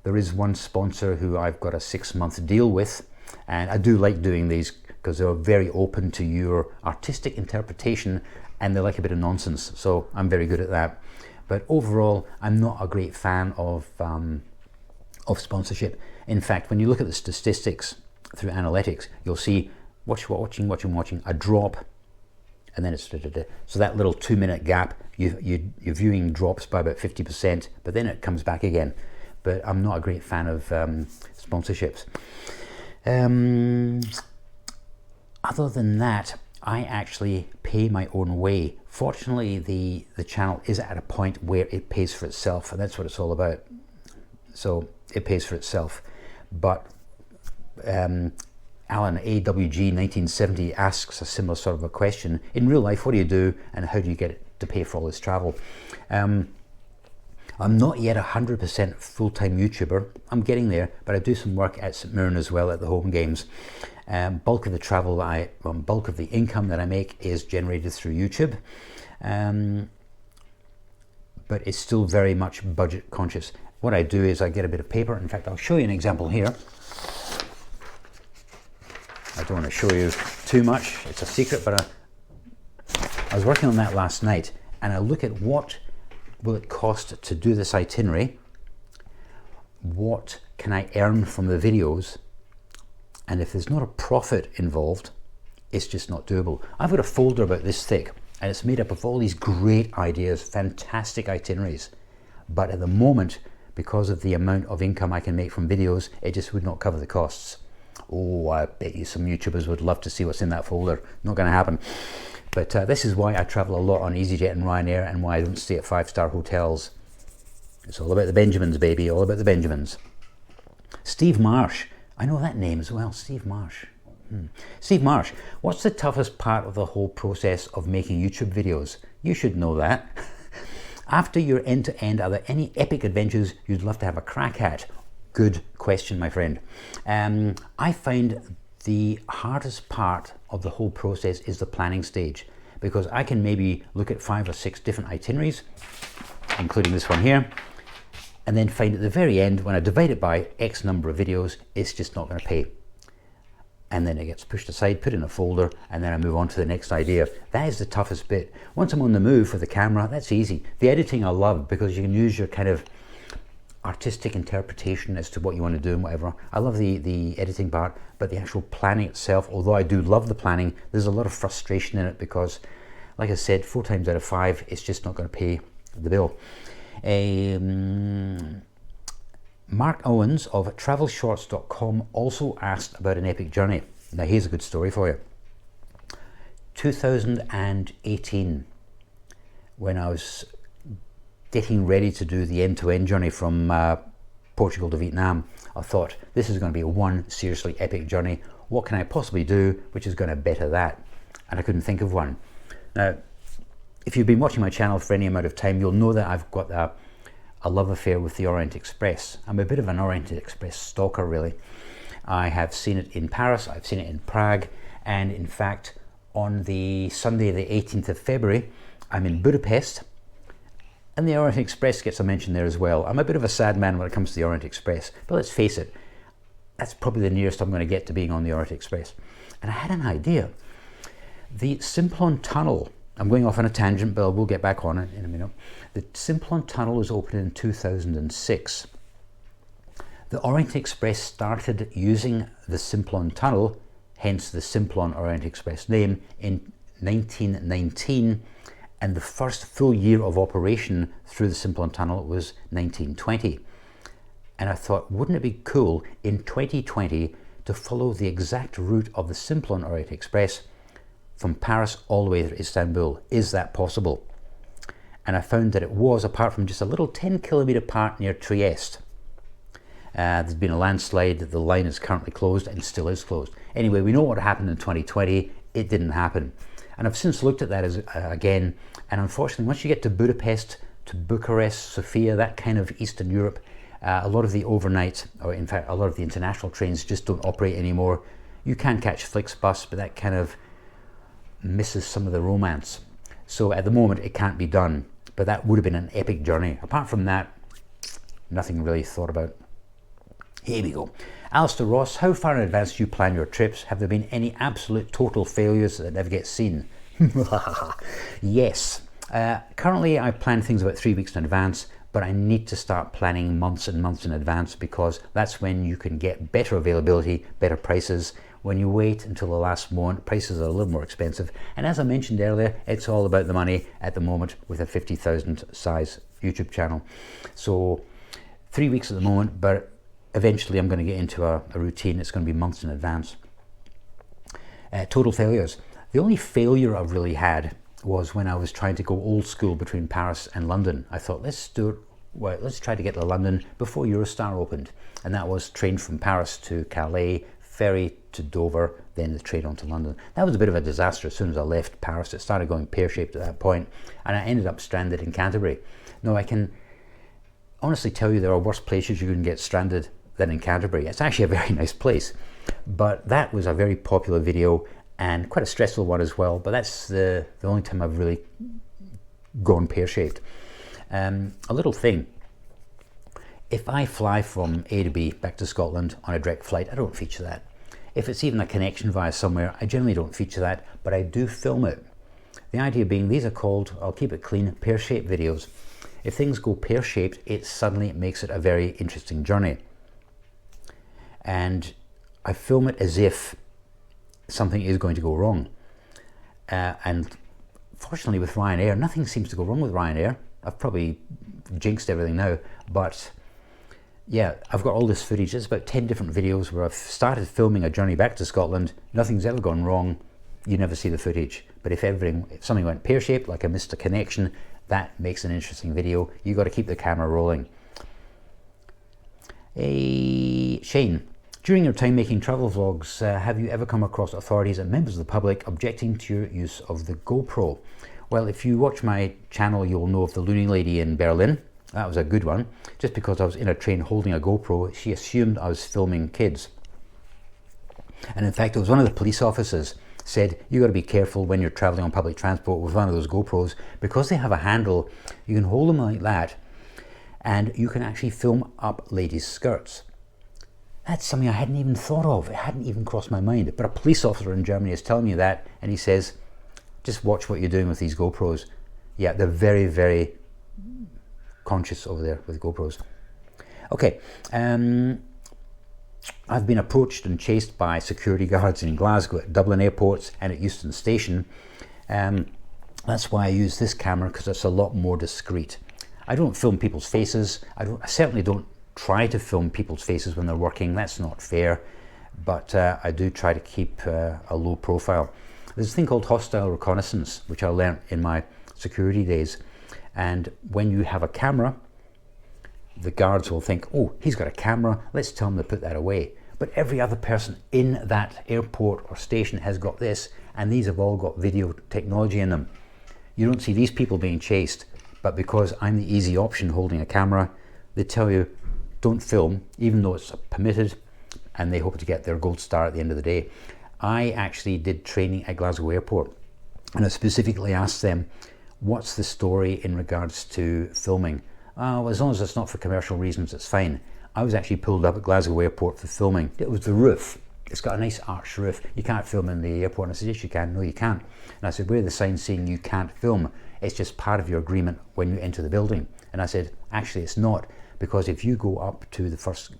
There is one sponsor who I've got a 6-month deal with, and I do like doing these because they're very open to your artistic interpretation and they like a bit of nonsense, so I'm very good at that. But overall, I'm not a great fan of sponsorship. In fact, when you look at the statistics through analytics, you'll see watching, a drop, and then it's so that little 2-minute gap, your viewing drops by about 50%, but then it comes back again. But I'm not a great fan of sponsorships. Other than that, I actually pay my own way. Fortunately, the channel is at a point where it pays for itself, and that's what it's all about. So it pays for itself. But Alan AWG 1970 asks a similar sort of a question. In real life, what do you do and how do you get it to pay for all this travel? I'm not yet 100% full-time YouTuber. I'm getting there, but I do some work at St Mirren as well at the home games. Bulk of the travel bulk of the income that I make is generated through YouTube, but it's still very much budget conscious. What I do is I get a bit of paper. In fact, I'll show you an example here. I don't want to show you too much, it's a secret, but I was working on that last night, and I look at what will it cost to do this itinerary, what can I earn from the videos, and if there's not a profit involved, it's just not doable. I've got a folder about this thick, and it's made up of all these great ideas, fantastic itineraries, but at the moment, because of the amount of income I can make from videos, it just would not cover the costs. Oh, I bet you some YouTubers would love to see what's in that folder. Not going to happen. But this is why I travel a lot on EasyJet and Ryanair, and why I don't stay at 5-star hotels. It's all about the Benjamins, baby, all about the Benjamins. Steve Marsh, I know that name as well, Steve Marsh. Steve Marsh, what's the toughest part of the whole process of making YouTube videos? You should know that. After your end-to-end, are there any epic adventures you'd love to have a crack at? Good question, my friend. I find the hardest part of the whole process is the planning stage, because I can maybe look at 5 or 6 different itineraries, including this one here, and then find at the very end, when I divide it by X number of videos, it's just not going to pay. And then it gets pushed aside, put in a folder, and then I move on to the next idea. That is the toughest bit. Once I'm on the move for the camera, that's easy. The editing I love, because you can use your kind of artistic interpretation as to what you want to do and whatever. I love the editing part, but the actual planning itself, although I do love the planning, there's a lot of frustration in it because, like I said, 4 times out of 5, it's just not going to pay the bill. Mark Owens of travelshorts.com also asked about an epic journey. Now here's a good story for you. 2018, when I was getting ready to do the end-to-end journey from Portugal to Vietnam, I thought, this is going to be one seriously epic journey. What can I possibly do which is going to better that? And I couldn't think of one. Now, if you've been watching my channel for any amount of time, you'll know that I've got a love affair with the Orient Express. I'm a bit of an Orient Express stalker, really. I have seen it in Paris, I've seen it in Prague, and in fact, on the Sunday, the 18th of February, I'm in Budapest, and the Orient Express gets a mention there as well. I'm a bit of a sad man when it comes to the Orient Express, but let's face it, that's probably the nearest I'm going to get to being on the Orient Express. And I had an idea. The Simplon Tunnel, I'm going off on a tangent, but we'll get back on it in a minute. The Simplon Tunnel was opened in 2006. The Orient Express started using the Simplon Tunnel, hence the Simplon Orient Express name, in 1919, and the first full year of operation through the Simplon Tunnel was 1920. And I thought, wouldn't it be cool in 2020 to follow the exact route of the Simplon Orient Express from Paris all the way to Istanbul? Is that possible? And I found that it was, apart from just a little 10-kilometre part near Trieste. There's been a landslide, the line is currently closed and still is closed. Anyway, we know what happened in 2020, it didn't happen. And I've since looked at that again, and unfortunately once you get to Budapest, to Bucharest, Sofia, that kind of Eastern Europe, a lot of the overnight, or in fact a lot of the international trains just don't operate anymore. You can catch Flixbus, but that kind of misses some of the romance. So at the moment it can't be done, but that would have been an epic journey. Apart from that, nothing really thought about. Here we go. Alistair Ross, how far in advance do you plan your trips? Have there been any absolute total failures that never get seen? Yes. Currently I plan things about 3 weeks in advance, but I need to start planning months and months in advance, because that's when you can get better availability, better prices. When you wait until the last moment, prices are a little more expensive. And as I mentioned earlier, it's all about the money at the moment with a 50,000 size YouTube channel. So 3 weeks at the moment, but eventually I'm going to get into a routine. It's going to be months in advance. Total failures. The only failure I've really had was when I was trying to go old school between Paris and London. I thought, let's try to get to London before Eurostar opened. And that was train from Paris to Calais, ferry to Dover, then the train on to London. That was a bit of a disaster. As soon as I left Paris, it started going pear-shaped at that point, and I ended up stranded in Canterbury. Now, I can honestly tell you there are worse places you can get stranded than in Canterbury. It's actually a very nice place, but that was a very popular video and quite a stressful one as well, but that's the only time I've really gone pear-shaped. A little thing. If I fly from A to B back to Scotland on a direct flight, I don't feature that. If it's even a connection via somewhere, I generally don't feature that, but I do film it. The idea being, these are called, I'll keep it clean, pear-shaped videos. If things go pear-shaped, it suddenly makes it a very interesting journey. And I film it as if something is going to go wrong. And fortunately with Ryanair, nothing seems to go wrong with Ryanair. I've probably jinxed everything now, but yeah, I've got all this footage. There's about 10 different videos where I've started filming a journey back to Scotland. Nothing's ever gone wrong. You never see the footage. But if something went pear-shaped, like I missed a connection, that makes an interesting video. You got to keep the camera rolling. Shane, during your time making travel vlogs, have you ever come across authorities and members of the public objecting to your use of the GoPro? Well, if you watch my channel, you'll know of the Loony Lady in Berlin. That was a good one. Just because I was in a train holding a GoPro, she assumed I was filming kids. And in fact, it was one of the police officers said, you got to be careful when you're traveling on public transport with one of those GoPros, because they have a handle, you can hold them like that, and you can actually film up ladies' skirts. That's something I hadn't even thought of. It hadn't even crossed my mind. But a police officer in Germany is telling me that, and he says, just watch what you're doing with these GoPros. Yeah, they're very, very conscious over there with GoPros. Okay, I've been approached and chased by security guards in Glasgow, at Dublin airports, and at Euston Station. That's why I use this camera, because it's a lot more discreet. I don't film people's faces. I certainly don't try to film people's faces when they're working. That's not fair. But I do try to keep a low profile. There's a thing called hostile reconnaissance, which I learned in my security days. And when you have a camera, the guards will think, oh, he's got a camera, let's tell him to put that away. But every other person in that airport or station has got this, and these have all got video technology in them. You don't see these people being chased, but because I'm the easy option holding a camera, they tell you, don't film, even though it's permitted, and they hope to get their gold star at the end of the day. I actually did training at Glasgow Airport, and I specifically asked them, what's the story in regards to filming? Well, as long as it's not for commercial reasons, it's fine. I was actually pulled up at Glasgow Airport for filming. It was the roof. It's got a nice arched roof. You can't film in the airport. And I said, yes, you can. No, you can't. And I said, where are the signs saying you can't film? It's just part of your agreement when you enter the building. And I said, actually, it's not. Because if you go up to the first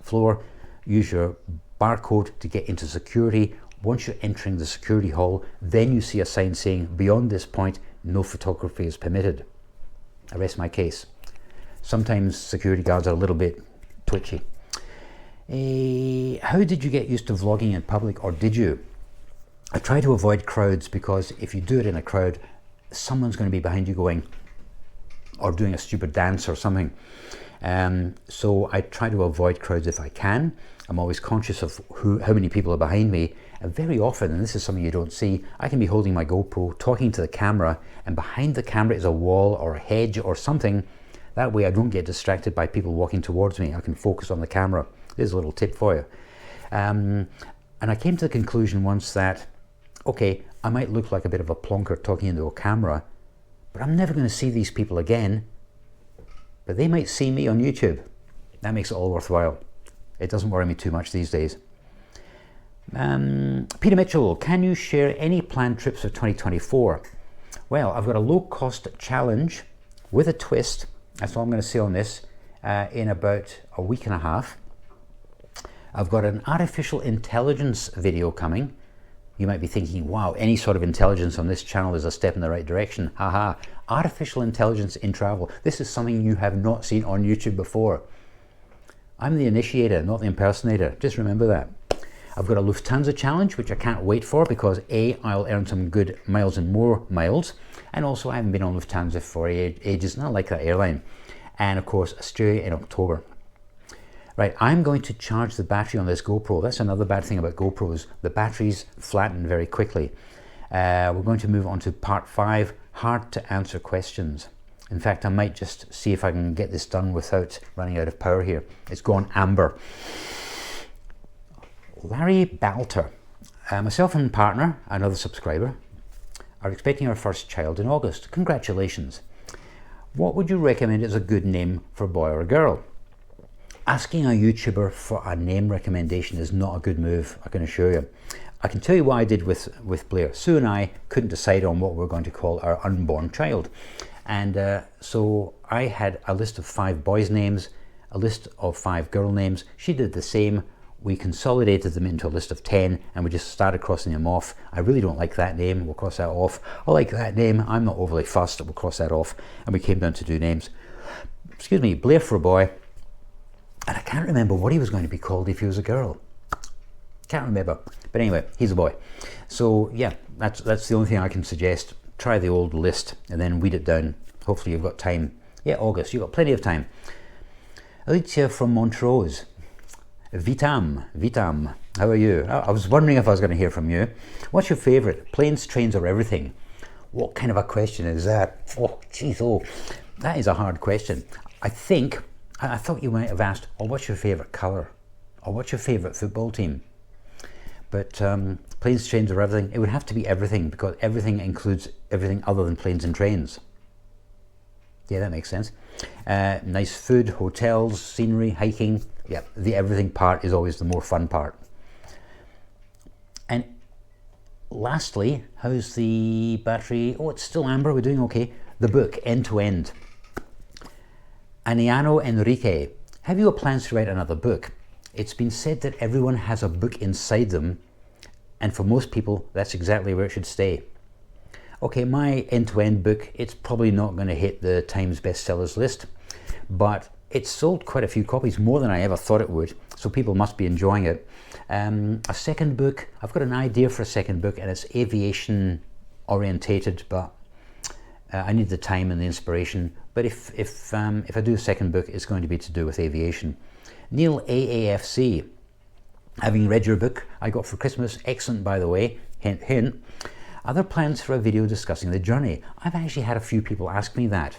floor, use your barcode to get into security. Once you're entering the security hall, then you see a sign saying, beyond this point, no photography is permitted. I rest my case. Sometimes security guards are a little bit twitchy. How did you get used to vlogging in public, or did you? I try to avoid crowds, because if you do it in a crowd, someone's going to be behind you going, or doing a stupid dance or something. So I try to avoid crowds if I can. I'm always conscious of how many people are behind me. And very often, and this is something you don't see, I can be holding my GoPro, talking to the camera, and behind the camera is a wall or a hedge or something. That way I don't get distracted by people walking towards me. I can focus on the camera. There's a little tip for you. And I came to the conclusion once that, okay, I might look like a bit of a plonker talking into a camera, but I'm never going to see these people again. But they might see me on YouTube. That makes it all worthwhile. It doesn't worry me too much these days. Peter Mitchell, can you share any planned trips for 2024? Well, I've got a low-cost challenge with a twist. That's all I'm going to say on this. In about a week and a half. I've got an artificial intelligence video coming. You might be thinking, wow, any sort of intelligence on this channel is a step in the right direction. Haha. Artificial intelligence in travel. This is something you have not seen on YouTube before. I'm the initiator, not the impersonator. Just remember that. I've got a Lufthansa challenge, which I can't wait for, because A, I'll earn some good miles and more miles. And also I haven't been on Lufthansa for ages, and I like that airline. And of course, Australia in October. Right, I'm going to charge the battery on this GoPro. That's another bad thing about GoPros. The batteries flatten very quickly. We're going to move on to part 5, hard to answer questions. In fact, I might just see if I can get this done without running out of power here. It's gone amber. Larry Balter, myself and partner, another subscriber, are expecting our first child in August. Congratulations. What would you recommend as a good name for a boy or a girl? Asking a YouTuber for a name recommendation is not a good move, I can assure you. I can tell you what I did with Blair. Sue and I couldn't decide on what we're going to call our unborn child. And so I had a list of 5 boys' names, a list of 5 girl names. She did the same. We consolidated them into a list of 10, and we just started crossing them off. I really don't like that name, we'll cross that off. I like that name, I'm not overly fussed, we'll cross that off. And we came down to 2 names. Excuse me, Blair for a boy. And I can't remember what he was going to be called if he was a girl. Can't remember. But anyway, he's a boy. So yeah, that's the only thing I can suggest. Try the old list and then weed it down. Hopefully you've got time. Yeah, August, you've got plenty of time. Alicia from Montrose. Vitam, how are you? I was wondering if I was going to hear from you. What's your favourite? Planes, trains or everything? What kind of a question is that? Oh, geez, oh, that is a hard question. I thought you might have asked, oh, what's your favourite colour? Or what's your favourite football team? But planes, trains, or everything, it would have to be everything, because everything includes everything other than planes and trains. Yeah, that makes sense. Nice food, hotels, scenery, hiking. Yeah, the everything part is always the more fun part. And lastly, how's the battery? Oh, it's still amber, we're doing okay. The book, End to End. Aniano Enrique, have you plans to write another book? It's been said that everyone has a book inside them, and for most people, that's exactly where it should stay. Okay, my end-to-end book, it's probably not going to hit the Times bestsellers list, but it's sold quite a few copies, more than I ever thought it would, so people must be enjoying it. A second book, I've got an idea for a second book, and it's aviation orientated, but I need the time and the inspiration. But if I do a second book, it's going to be to do with aviation. Neil AAFC, having read your book I got for Christmas, excellent by the way, hint hint. Other plans for a video discussing the journey? I've actually had a few people ask me that.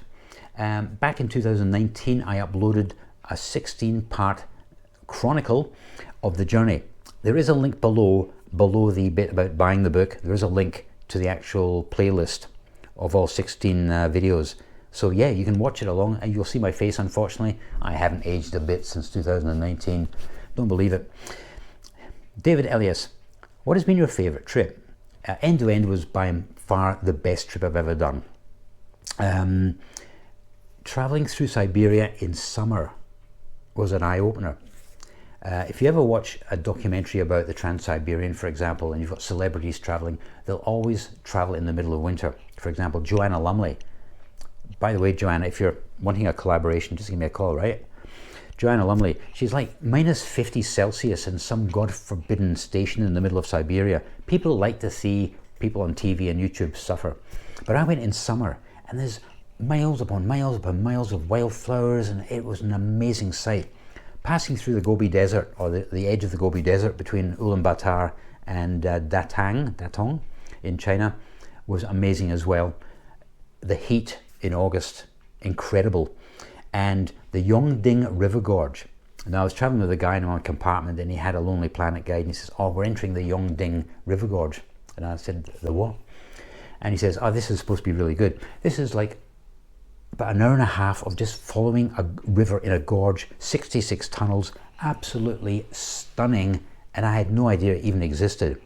Back in 2019, I uploaded a 16-part chronicle of the journey. There is a link below the bit about buying the book. There is a link to the actual playlist of all 16 videos. So yeah, you can watch it along and you'll see my face. Unfortunately, I haven't aged a bit since 2019. Don't believe it. David Elias, what has been your favourite trip? End to End was by far the best trip I've ever done. Travelling through Siberia in summer was an eye-opener. If you ever watch a documentary about the Trans-Siberian, for example, and you've got celebrities travelling, they'll always travel in the middle of winter. For example, Joanna Lumley. By the way, Joanna, if you're wanting a collaboration, just give me a call, right? Joanna Lumley, she's like minus 50 Celsius in some God-forbidden station in the middle of Siberia. People like to see people on TV and YouTube suffer. But I went in summer, and there's miles upon miles upon miles of wildflowers, and it was an amazing sight. Passing through the Gobi Desert, or the edge of the Gobi Desert between Ulaanbaatar and Datong in China, was amazing as well. The heat in August, incredible. And the Yongding River Gorge. Now I was traveling with a guy in my compartment, and he had a Lonely Planet guide, and he says, oh, we're entering the Yongding River Gorge. And I said, the what? And he says, oh, this is supposed to be really good. This is like about an hour and a half of just following a river in a gorge, 66 tunnels, absolutely stunning, and I had no idea it even existed.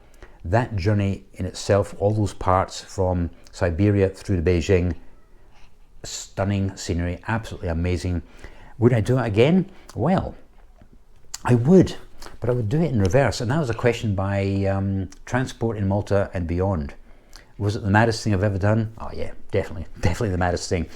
That journey in itself, all those parts from Siberia through to Beijing, stunning scenery, absolutely amazing. Would I do it again? Well, I would, but I would do it in reverse. And that was a question by Transport in Malta and Beyond. Was it the maddest thing I've ever done? Oh yeah, definitely the maddest thing.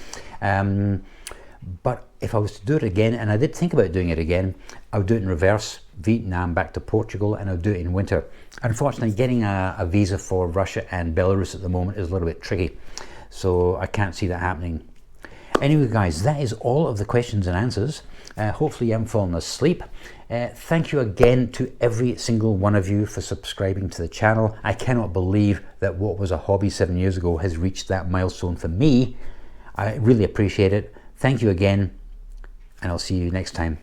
But if I was to do it again, and I did think about doing it again, I would do it in reverse, Vietnam back to Portugal, and I would do it in winter. Unfortunately, getting a visa for Russia and Belarus at the moment is a little bit tricky, so I can't see that happening. Anyway guys, that is all of the questions and answers. Hopefully you haven't fallen asleep. Thank you again to every single one of you for subscribing to the channel. I cannot believe that what was a hobby 7 years ago has reached that milestone for me. I really appreciate it. Thank you again, and I'll see you next time.